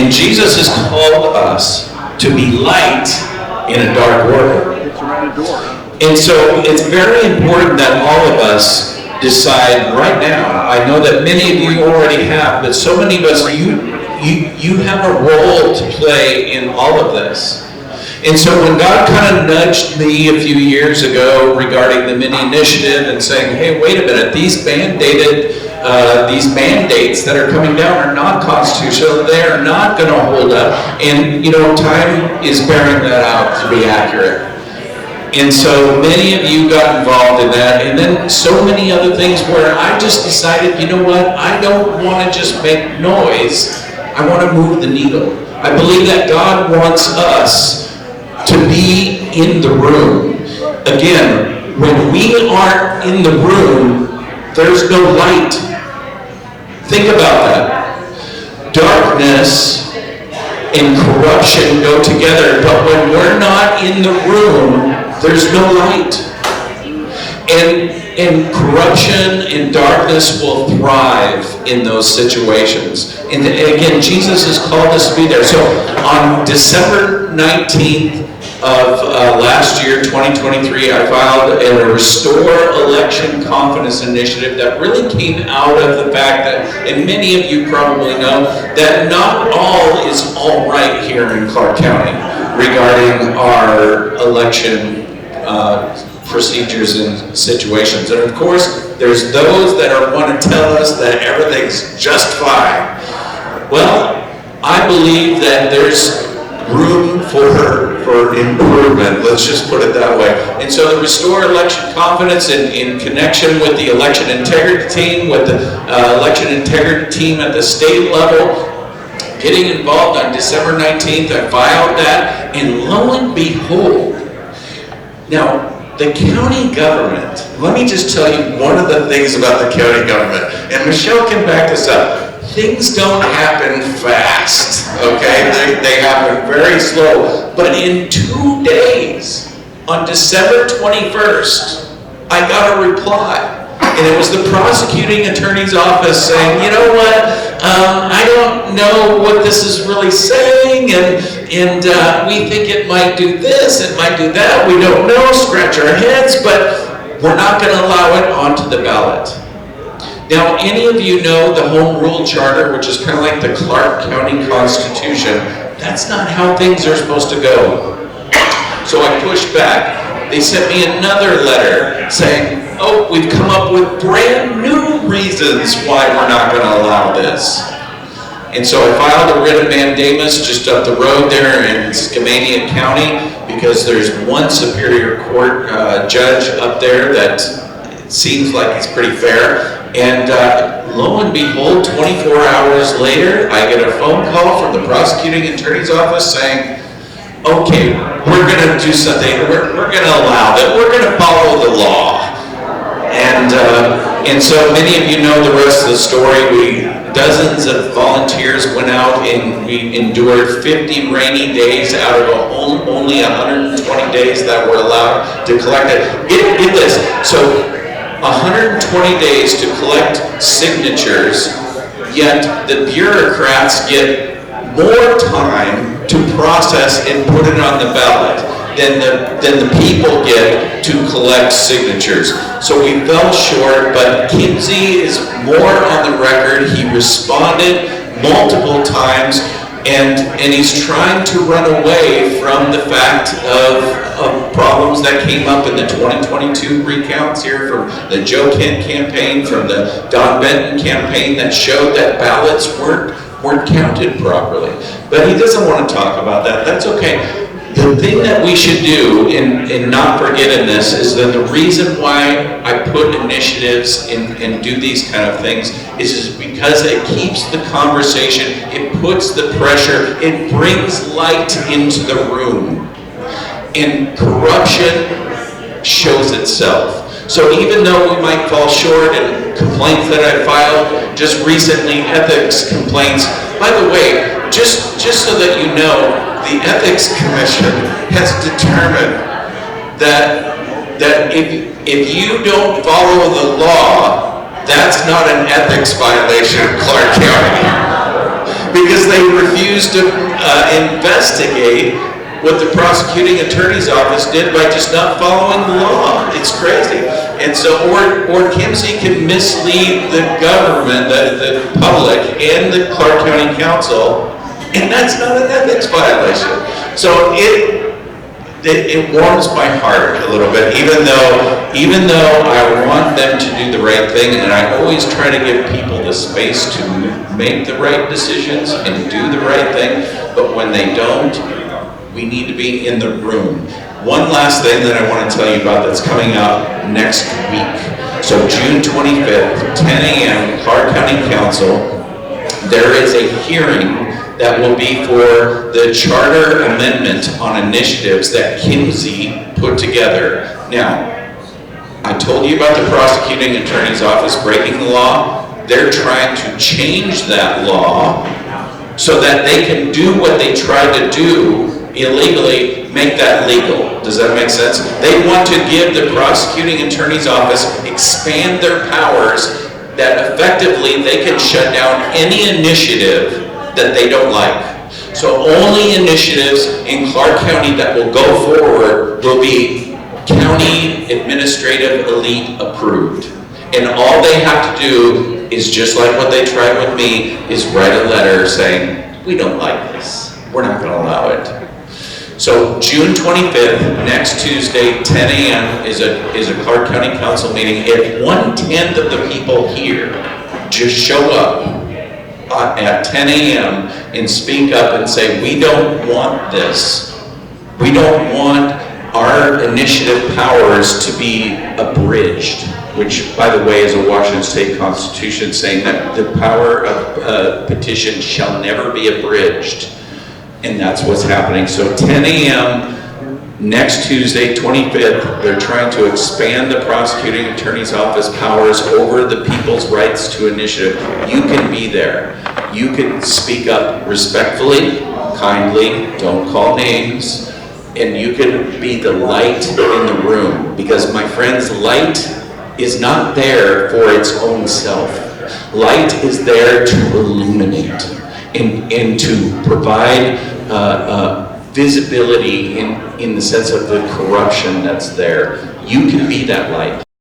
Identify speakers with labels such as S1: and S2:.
S1: And Jesus has called us to be light in a dark world. And so it's very important that all of us decide right now. I know that many of you already have, but so many of us, you have a role to play in all of this. And so when God kind of nudged me a few years ago regarding the mini initiative and saying, hey, wait a minute, these mandates that are coming down are not constitutional, they are not going to hold up, and time is bearing that out to be accurate. And so many of you got involved in that, and then so many other things where I just decided, you know what, I don't want to just make noise, I want to move the needle. I believe that God wants us to be in the room. Again, when we aren't in the room, there's no light. Think about that. Darkness and corruption go together, but when we're not in the room, there's no light. And corruption and darkness will thrive in those situations. And again, Jesus has called us to be there. So on December 19th of last year, 2023, I filed a Restore Election Confidence Initiative that really came out of the fact that, and many of you probably know, that not all is all right here in Clark County regarding our election procedures and situations. And of course, there's those that want to tell us that everything's just fine. Well, I believe that there's room for improvement, let's just put it that way. And so the Restore Election Confidence in connection with the election integrity team, with the election integrity team at the state level, getting involved on December 19th, I filed that, and lo and behold, now, the county government, let me just tell you one of the things about the county government, and Michelle can back this up. Things don't happen fast, okay? They happen very slow. But in 2 days, on December 21st, I got a reply. And it was the prosecuting attorney's office saying, you know what, I don't know what this is really saying, and we think it might do this, it might do that, we don't know, scratch our heads, but we're not going to allow it onto the ballot. Now, any of you know the Home Rule Charter, which is kind of like the Clark County Constitution. That's not how things are supposed to go. So I pushed back. They sent me another letter saying, oh, we've come up with brand new reasons why we're not going to allow this. And so I filed a writ of mandamus just up the road there in Skamania County, because there's one Superior Court judge up there that it seems like he's pretty fair. And lo and behold, 24 hours later, I get a phone call from the prosecuting attorney's office saying, okay, we're going to do something, we're going to allow that, we're going to follow the law. And so many of you know the rest of the story. Dozens of volunteers went out and we endured 50 rainy days out of only 120 days that were allowed to collect it. Get this, so 120 days to collect signatures, yet the bureaucrats get more time to process and put it on the ballot than the people get to collect signatures. So we fell short, but Kinsey is more on the record. He responded multiple times, and he's trying to run away from the fact of problems that came up in the 2022 recounts here from the Joe Kent campaign, from the Don Benton campaign, that showed that ballots weren't counted properly. But he doesn't want to talk about that. That's okay. The thing that we should do, and not forget in this, is that the reason why I put initiatives and do these kind of things is because it keeps the conversation, it puts the pressure, it brings light into the room. And corruption shows itself. So even though we might fall short in complaints that I filed just recently, ethics complaints, by the way, just so that you know, the Ethics Commission has determined that if you don't follow the law, that's not an ethics violation in Clark County. because they refuse to investigate what the prosecuting attorney's office did by just not following the law. It's crazy. And so, or Kimsey can mislead the government, the public, and the Clark County Council, and that's not an ethics violation. So it warms my heart a little bit, even though I want them to do the right thing, and I always try to give people the space to make the right decisions and do the right thing, but when they don't, we need to be in the room. One last thing that I want to tell you about that's coming out next week. So June 25th, 10 a.m., Clark County Council, there is a hearing that will be for the charter amendment on initiatives that Kimsey put together. Now, I told you about the prosecuting attorney's office breaking the law. They're trying to change that law so that they can do what they tried to do illegally, make that legal. Does that make sense? They want to give the prosecuting attorney's office, expand their powers, that effectively they can shut down any initiative that they don't like. So only initiatives in Clark County that will go forward will be county administrative elite approved. And all they have to do is, just like what they tried with me, is write a letter saying, we don't like this. We're not going to allow it. So June 25th, next Tuesday, 10 a.m. is a Clark County Council meeting. If 1/10 of the people here just show up at 10 a.m. and speak up and say, we don't want this. We don't want our initiative powers to be abridged, which, by the way, is a Washington State Constitution saying that the power of petition shall never be abridged. And that's what's happening. So 10 a.m. next Tuesday, 25th, they're trying to expand the prosecuting attorney's office powers over the people's rights to initiative. You can be there. You can speak up respectfully, kindly, don't call names, and you can be the light in the room. Because, my friends, light is not there for its own self. Light is there to illuminate and to provide visibility in the sense of the corruption that's there. You can be that light.